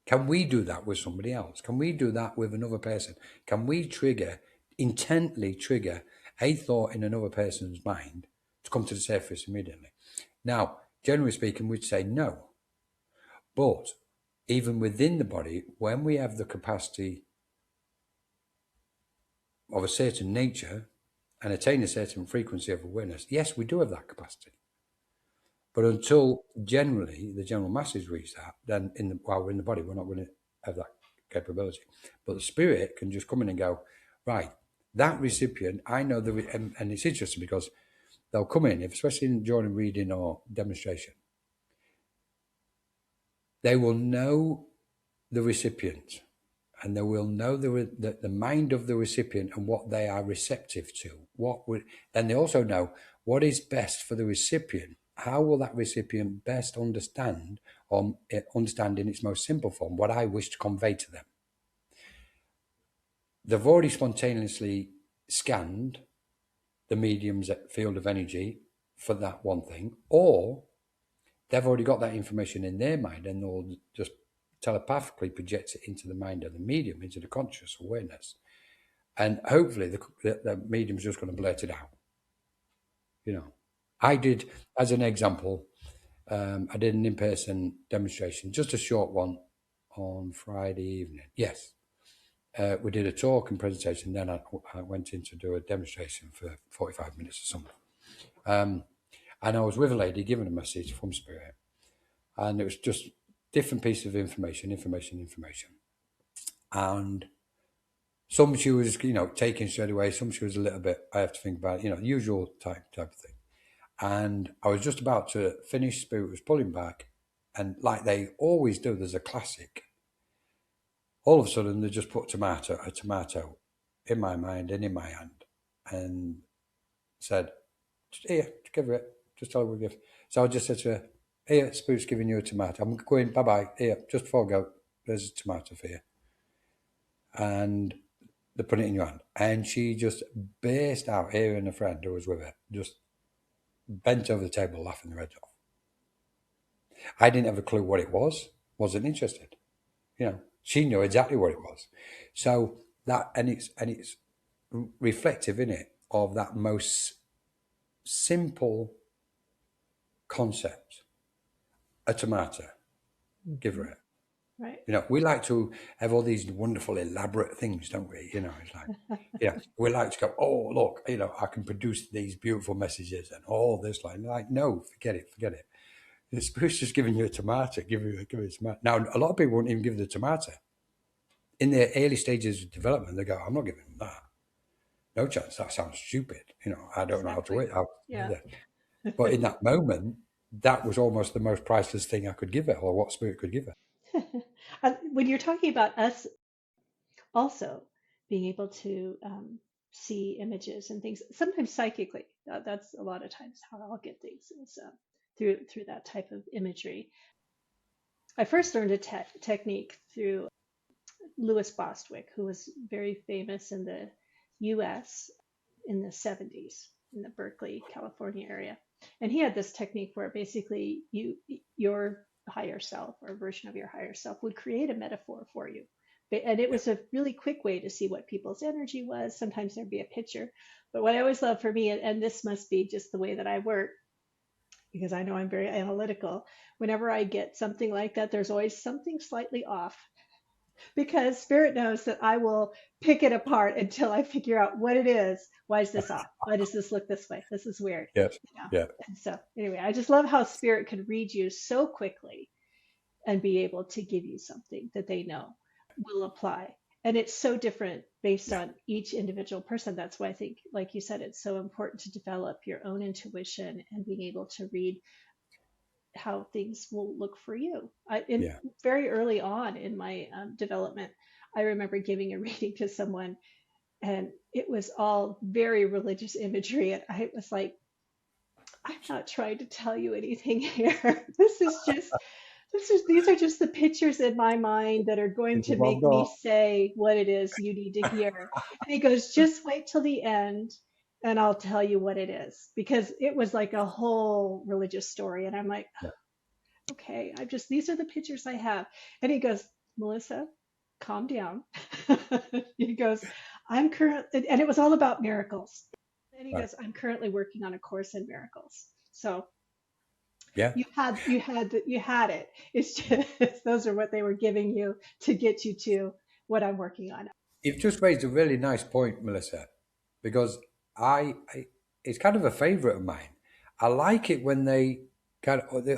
can we do that with somebody else? Can we do that with another person? Can we intently trigger a thought in another person's mind to come to the surface immediately? Now, generally speaking, we'd say no. But even within the body, when we have the capacity of a certain nature and attain a certain frequency of awareness, yes, we do have that capacity. But until generally the general masses reach that, then while we're in the body, we're not going to have that capability. But the spirit can just come in and go, right, that recipient, I know and it's interesting because they'll come in, especially during a reading or demonstration, they will know the recipient and they will know the mind of the recipient and what they are receptive to. And they also know what is best for the recipient. How will that recipient best understand, or understand in its most simple form, what I wish to convey to them? They've already spontaneously scanned the medium's field of energy for that one thing, or they've already got that information in their mind and they'll just telepathically project it into the mind of the medium, into the conscious awareness. And hopefully the medium's just going to blurt it out. I did, as an example, I did an in-person demonstration, just a short one on Friday evening. Yes. We did a talk and presentation. Then I went in to do a demonstration for 45 minutes or something. And I was with a lady giving a message from Spirit. And it was just different pieces of information. And some she was, taking straight away. Some she was a little bit, I have to think about, usual type of thing. And I was just about to finish. Spirit was pulling back. And like they always do, there's a classic. All of a sudden, they just put a tomato in my mind and in my hand, and said, "Here, give her it. Just tell her we'll give." So I just said to her, "Here, Spirit's giving you a tomato. I'm going, bye-bye. Here, just before I go, there's a tomato for you." And they put it in your hand. And she just burst out, her and a friend who was with her, just bent over the table laughing their heads off. I didn't have a clue what it was, wasn't interested. She knew exactly what it was. So that, and it's reflective in it of that most simple concept. A tomato, give her it.
Right.
We like to have all these wonderful, elaborate things, don't we? It's like, we like to go, oh, look, I can produce these beautiful messages and all this. Like, no, forget it. The Spirit's just giving you a tomato, give you a tomato. Now, a lot of people won't even give the tomato. In their early stages of development, they go, I'm not giving them that. No chance. That sounds stupid. I don't know how to wait.
Yeah.
But in that moment, that was almost the most priceless thing I could give her, or what Spirit could give her.
When you're talking about us also being able to see images and things, sometimes psychically, that's a lot of times how I'll get things is through that type of imagery. I first learned a technique through Louis Bostwick, who was very famous in the US in the 70s in the Berkeley, California area. And he had this technique where basically your higher self or version of your higher self would create a metaphor for you. And it was a really quick way to see what people's energy was. Sometimes there'd be a picture. But what I always love for me, and this must be just the way that I work, because I know I'm very analytical, whenever I get something like that, there's always something slightly off. Because Spirit knows that I will pick it apart until I figure out what it is. Why is this off? Why does this look this way? This is weird.
Yes. Yeah.
And so anyway, I just love how Spirit can read you so quickly and be able to give you something that they know will apply. And it's so different based on each individual person. That's why I think, like you said, it's so important to develop your own intuition and being able to read how things will look for you. Very early on in my development, I remember giving a reading to someone, and it was all very religious imagery. And I was like, I'm not trying to tell you anything here. These are just the pictures in my mind that are going to make me say what it is you need to hear. And he goes, just wait till the end and I'll tell you what it is. Because it was like a whole religious story. And I'm like, okay, these are the pictures I have. And he goes, Melissa, calm down. He goes, and it was all about miracles. And he goes, I'm currently working on a course in miracles. So
yeah,
you had it. It's just, those are what they were giving you to get you to what I'm working on.
You've just raised a really nice point, Melissa, because it's kind of a favorite of mine. I like it when they're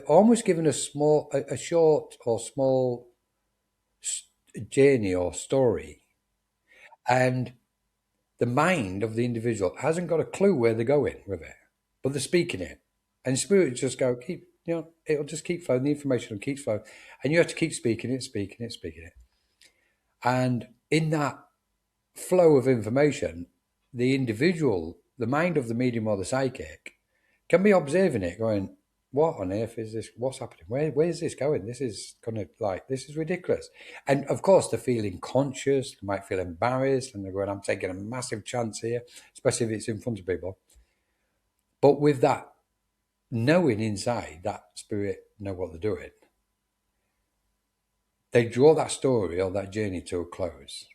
almost given a short or small journey or story, and the mind of the individual hasn't got a clue where they're going with it, but they're speaking it, and Spirit just go it'll just keep flowing. The information will keep flowing, and you have to keep speaking it, and in that flow of information, the individual, the mind of the medium or the psychic, can be observing it, going, what on earth is this? What's happening? Where's this going? This is this is ridiculous. And of course, they're feeling conscious, they might feel embarrassed, and they're going, I'm taking a massive chance here, especially if it's in front of people. But with that knowing inside, that Spirit know what they're doing, they draw that story or that journey to a close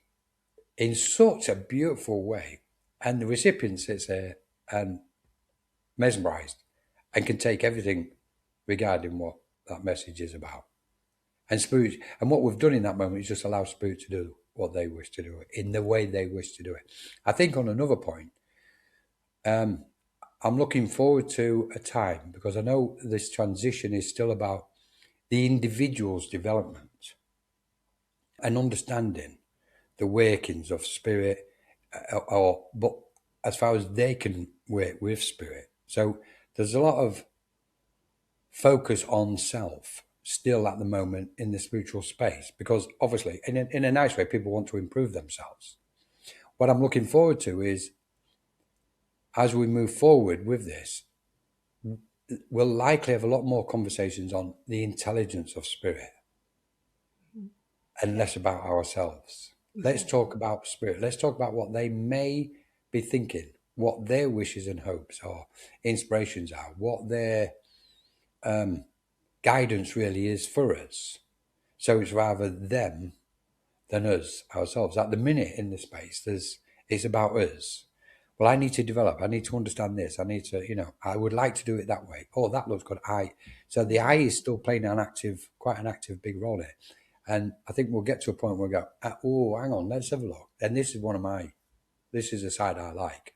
in such a beautiful way. And the recipient sits there and mesmerized and can take everything regarding what that message is about. And Spirit, and what we've done in that moment is just allow Spirit to do what they wish to do in the way they wish to do it. I think on another point, I'm looking forward to a time, because I know this transition is still about the individual's development and understanding the workings of Spirit, but as far as they can work with Spirit. So there's a lot of focus on self still at the moment in the spiritual space, because obviously in a nice way, people want to improve themselves. what I'm looking forward to is, as we move forward with this, we'll likely have a lot more conversations on the intelligence of spirit and less about ourselves. Let's talk about spirit. Let's talk about what they may be thinking, what their wishes and hopes or inspirations are, what their guidance really is for us. So it's rather them than us ourselves. At the minute in the space, it's about us. Well, I need to develop. I need to understand this. I need to, I would like to do it that way. Oh, that looks good. So the I is still playing quite an active, big role here. And I think we'll get to a point where we go, oh, hang on, let's have a look. And this is a side I like.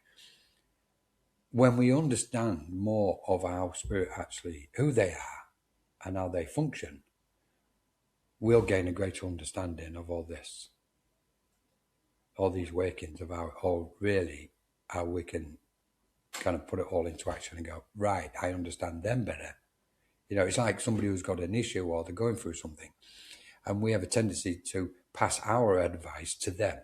When we understand more of our spirit, actually, who they are and how they function, we'll gain a greater understanding of all this, all these workings of how we can kind of put it all into action and go, right, I understand them better. It's like somebody who's got an issue or they're going through something, and we have a tendency to pass our advice to them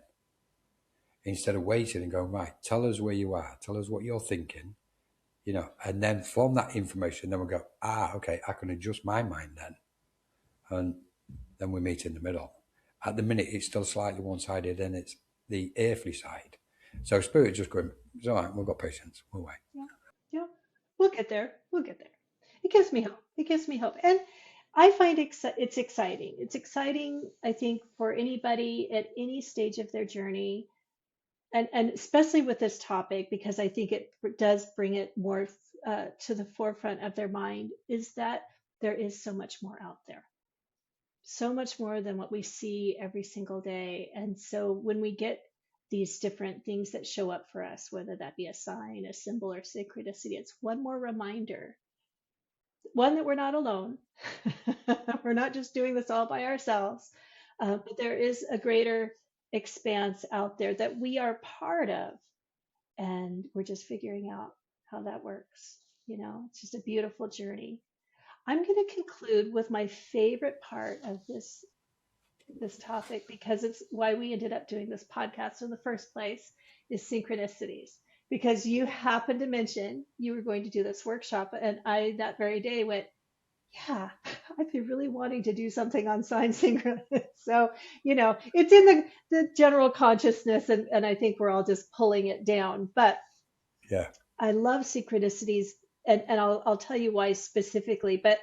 instead of waiting and going, right, tell us where you are, tell us what you're thinking, and then from that information, then we go, okay, I can adjust my mind then. And then we meet in the middle. At the minute, it's still slightly one-sided and it's the earthly side. So spirit just going, it's all right, we've got patience, we'll wait.
Yeah. We'll get there. It gives me hope. And I find it's exciting. It's exciting, I think, for anybody at any stage of their journey. And especially with this topic, because I think it does bring it more to the forefront of their mind, is that there is so much more out there. So much more than what we see every single day. And so when we get these different things that show up for us, whether that be a sign, a symbol, or synchronicity, it's one more reminder, one, that we're not alone. We're not just doing this all by ourselves, but there is a greater expanse out there that we are part of, and we're just figuring out how that works. It's just a beautiful journey. I'm going to conclude with my favorite part of this topic, because it's why we ended up doing this podcast in the first place, is synchronicities. Because you happened to mention you were going to do this workshop, and I that very day went, yeah, I've been really wanting to do something on sign synchronicity. So, it's in the general consciousness, and I think we're all just pulling it down. But
yeah,
I love synchronicities, and I'll tell you why specifically. But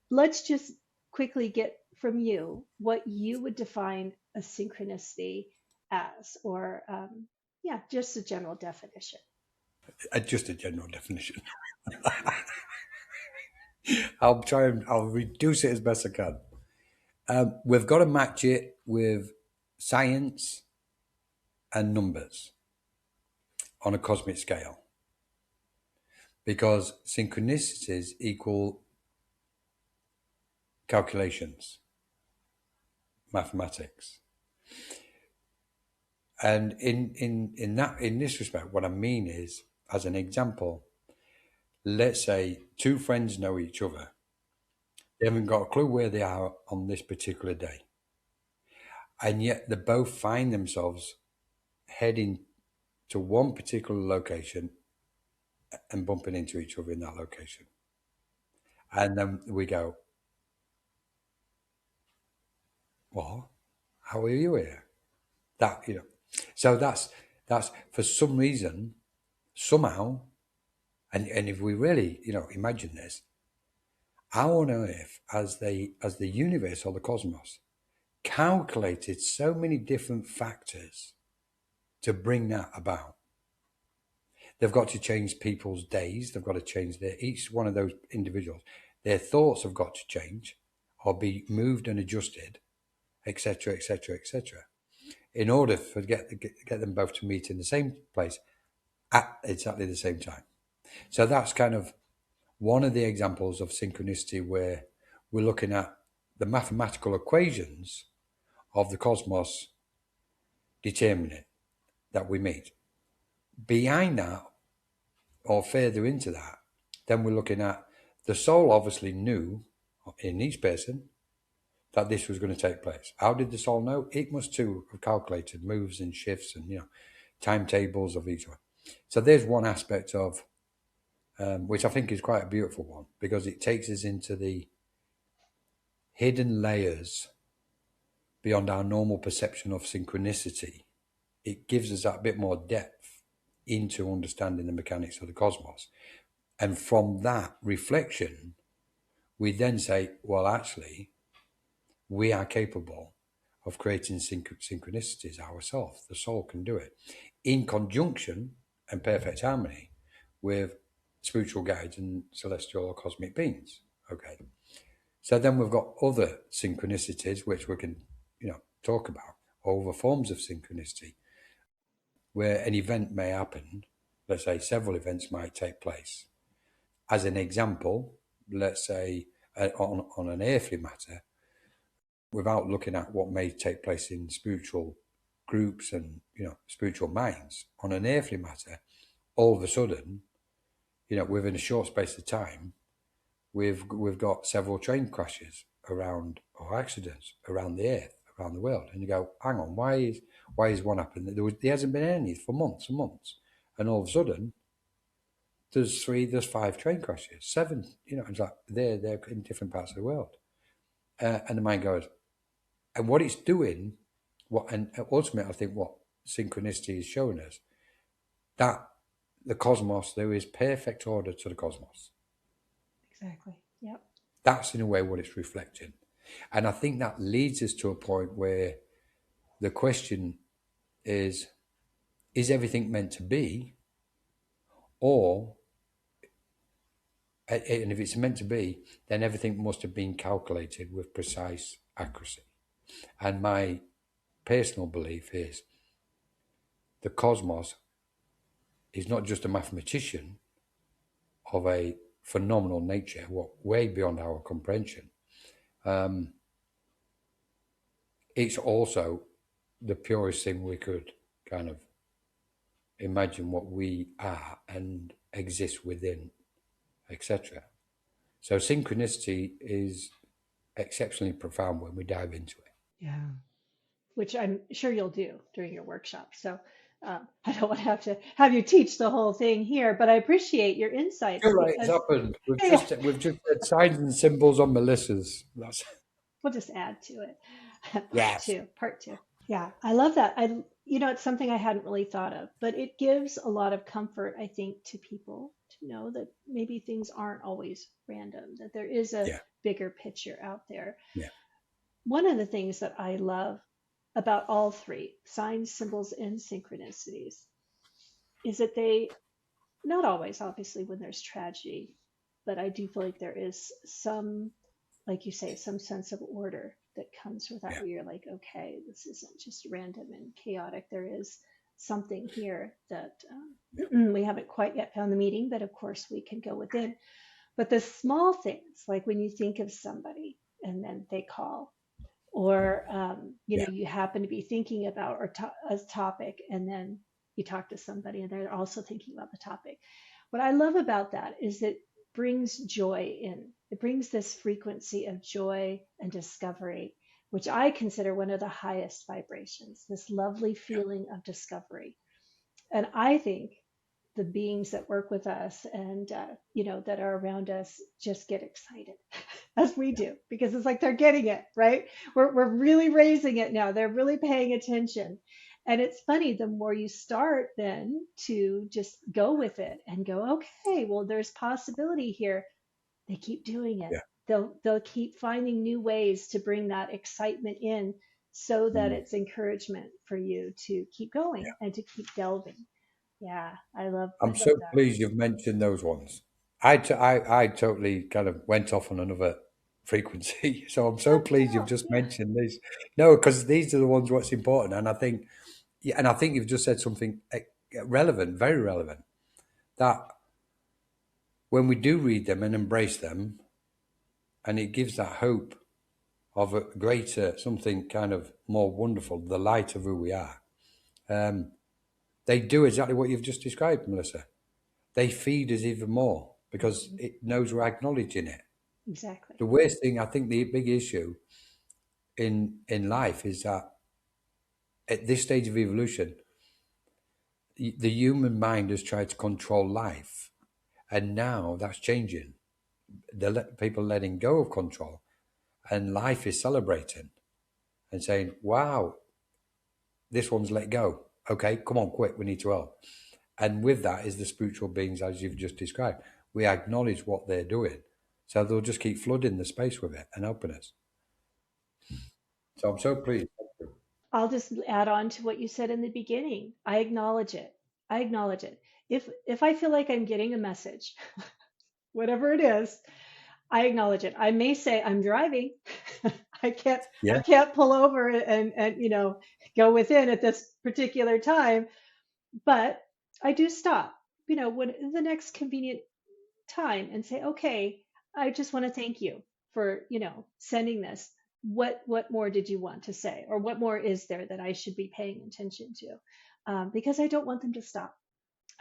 let's just quickly get from you what you would define a synchronicity as, or just a general definition.
Just a general definition. I'll reduce it as best I can. We've got to match it with science and numbers on a cosmic scale, because synchronicities equal calculations, mathematics. And in this respect, what I mean is, as an example, let's say two friends know each other. They haven't got a clue where they are on this particular day. And yet they both find themselves heading to one particular location and bumping into each other in that location. And then we go, what? How are you here? So that's for some reason, somehow, and if we really, imagine this, how on earth has the universe or the cosmos calculated so many different factors to bring that about? They've got to change people's days. They've got to change each one of those individuals. Their thoughts have got to change or be moved and adjusted, etc., etc., etc., in order to get them both to meet in the same place at exactly the same time. So that's kind of one of the examples of synchronicity, where we're looking at the mathematical equations of the cosmos determining that we meet. Behind that, or further into that, then we're looking at the soul obviously knew in each person that this was going to take place. How did the soul know? It must too have calculated moves and shifts and, timetables of each one. So there's one aspect of which I think is quite a beautiful one, because it takes us into the hidden layers beyond our normal perception of synchronicity. It gives us that bit more depth into understanding the mechanics of the cosmos. And from that reflection, we then say, well, actually, we are capable of creating synchronicities ourselves. The soul can do it in conjunction and perfect harmony with spiritual guides and celestial or cosmic beings. Okay. So then we've got other synchronicities, which we can, talk about, or other forms of synchronicity, where an event may happen. Let's say several events might take place. As an example, let's say on an earthly matter, without looking at what may take place in spiritual groups and spiritual minds, on an earthly matter, all of a sudden, within a short space of time, we've got several train crashes around, or accidents around the earth, around the world, and you go, hang on, why is one happening? There hasn't been any for months and months, and all of a sudden there's 5 train crashes, 7, it's like they're in different parts of the world, and the mind goes, and what it's doing, and ultimately I think what synchronicity is showing us, that the cosmos, there is perfect order to the cosmos.
Exactly. Yep.
That's in a way what it's reflecting. And I think that leads us to a point where the question is everything meant to be? Or, and if it's meant to be, then everything must have been calculated with precise accuracy. And my personal belief is the cosmos is not just a mathematician of a phenomenal nature, way beyond our comprehension. It's also the purest thing we could kind of imagine what we are and exist within, etc. So synchronicity is exceptionally profound when we dive into it.
Yeah. Which I'm sure you'll do during your workshop. So I don't want to have you teach the whole thing here, but I appreciate your insights
You're right, it's
because
happened.
yeah,
We've just said signs and symbols on Melissa's.
we'll just add to it.
Yes.
Part two. Yeah, I love that. It's something I hadn't really thought of, but it gives a lot of comfort, I think, to people to know that maybe things aren't always random, that there is a
Yeah.
bigger picture out there.
Yeah.
One of the things that I love about all three, signs, symbols, and synchronicities, is that they, not always, obviously, when there's tragedy, but I do feel like there is some, like you say, some sense of order that comes with that,
Yeah.
where you're like, okay, this isn't just random and chaotic. There is something here that we haven't quite yet found the meaning, but of course we can go within. But the small things, like when you think of somebody and then they call, or
Yeah.
you happen to be thinking about a topic, and then you talk to somebody and they're also thinking about the topic. What I love about that is it brings joy in. It brings this frequency of joy and discovery, which I consider one of the highest vibrations, this lovely feeling of discovery. And I think the beings that work with us and that are around us just get excited as we do, because it's like they're getting it right. We're really raising it now. They're really paying attention. And it's funny, the more you start then to just go with it and go, okay, well, there's possibility here, they keep doing it.
Yeah.
They'll keep finding new ways to bring that excitement in, so that
Mm.
it's encouragement for you to keep going
Yeah.
and to keep delving. Yeah, I
I'm
love
so
that.
pleased you've mentioned those ones. I totally kind of went off on another frequency. So I'm so
Oh,
pleased you've
no,
just
yeah,
mentioned these. No, because these are the ones what's important. And I think, yeah, and I think you've just said something relevant, very relevant, that when we do read them and embrace them, and it gives that hope of a greater, something kind of more wonderful, the light of who we are. They do exactly what you've just described, Melissa. They feed us even more because
mhm,
it knows we're acknowledging it.
exactly.
The worst thing, I think, the big issue in life is that at this stage of evolution, the human mind has tried to control life, and now that's changing. People letting go of control, and life is celebrating and saying, wow, this one's let go. Okay, come on, quick, we need to help. And with that is the spiritual beings, as you've just described. We acknowledge what they're doing, so they'll just keep flooding the space with it and helping us. So I'm so pleased.
I'll just add on to what you said in the beginning. I acknowledge it. I acknowledge it. If I feel like I'm getting a message, whatever it is, I acknowledge it. I may say I'm driving. I can't I
Yeah,
can't pull over and go within at this particular time, but I do stop, when the next convenient time and say, okay, I just want to thank you for, sending this. What more did you want to say? Or what more is there that I should be paying attention to? Because I don't want them to stop.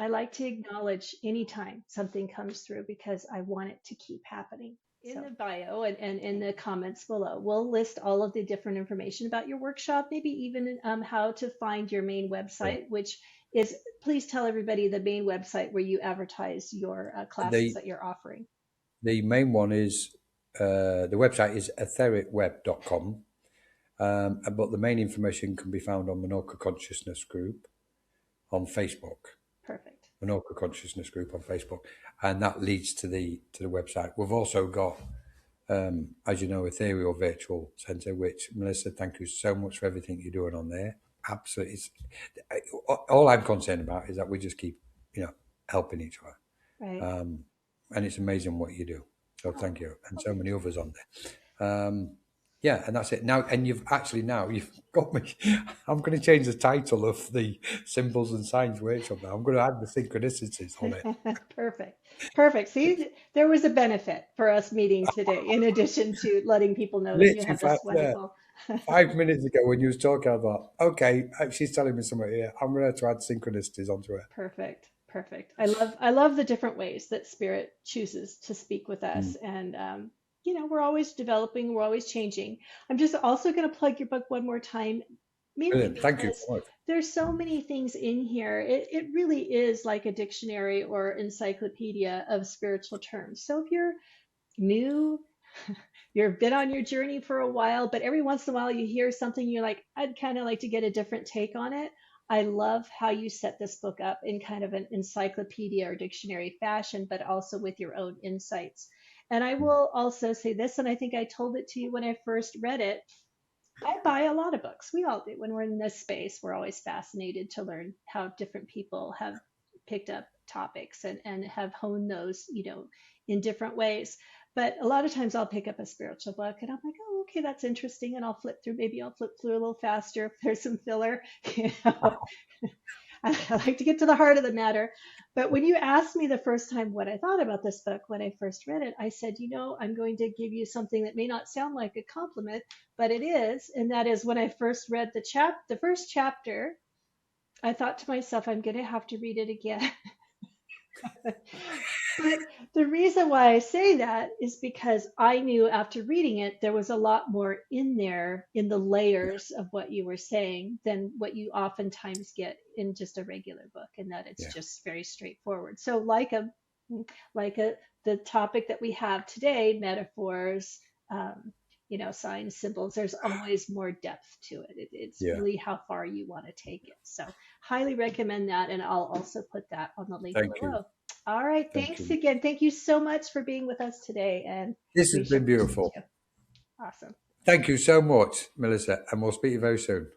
I like to acknowledge anytime something comes through because I want it to keep happening. In the bio and in the comments below, we'll list all of the different information about your workshop, maybe even how to find your main website, which is, please tell everybody the main website where you advertise your classes
the
that you're offering.
the main one is the website is ethericweb.com, but the main information can be found on Minorca Consciousness Group on Facebook.
Perfect.
Minorca Consciousness Group on Facebook, and that leads to the website. We've also got, as you know, Ethereal Virtual Centre, which, Melissa, thank you so much for everything you're doing on there. Absolutely, all I'm concerned about is that we just keep, helping each other.
Right.
And it's amazing what you do. So thank you, and so many others on there. Yeah, and that's it. Now, and you've got me. I'm going to change the title of the Symbols and Signs workshop now. I'm going to add the synchronicities on it.
Perfect. Perfect. See, there was a benefit for us meeting today, in addition to letting people know that you
Literally
have this wonderful.
5 minutes ago when you was talking, I thought, okay, she's telling me something here. I'm going to add synchronicities onto it.
Perfect. Perfect. I love the different ways that spirit chooses to speak with us. And we're always developing, we're always changing. I'm just also going to plug your book one more time, mainly
Brilliant. Thank you
because
so much.
there's so many things in here. It really is like a dictionary or encyclopedia of spiritual terms. So if you're new, you've been on your journey for a while, but every once in a while you hear something you're like, I'd kind of like to get a different take on it. I love how you set this book up in kind of an encyclopedia or dictionary fashion, but also with your own insights. And I will also say this, and I think I told it to you when I first read it. I buy a lot of books. We all do. When we're in this space, we're always fascinated to learn how different people have picked up topics and have honed those, in different ways. But a lot of times I'll pick up a spiritual book and I'm like, oh, okay, that's interesting. And I'll flip through, maybe I'll flip through a little faster if there's some filler. You know, I like to get to the heart of the matter. But when you asked me the first time what I thought about this book when I first read it, I said, I'm going to give you something that may not sound like a compliment, but it is. And that is, when I first read the first chapter, I thought to myself, I'm going to have to read it again. But the reason why I say that is because I knew after reading it, there was a lot more in there in the layers of what you were saying than what you oftentimes get in just a regular book, and that it's
Yeah.
just very straightforward. So the topic that we have today, metaphors, signs, symbols, there's always more depth to it. It's
Yeah.
really how far you want to take it. So highly recommend that, and I'll also put that on the link
Thank
below.
you.
All right.
Thank
Thanks
you.
again. Thank you so much for being with us today. And
This
we
has been
shall
beautiful.
you. Awesome.
Thank you so much, Melissa, and we'll speak to you very soon.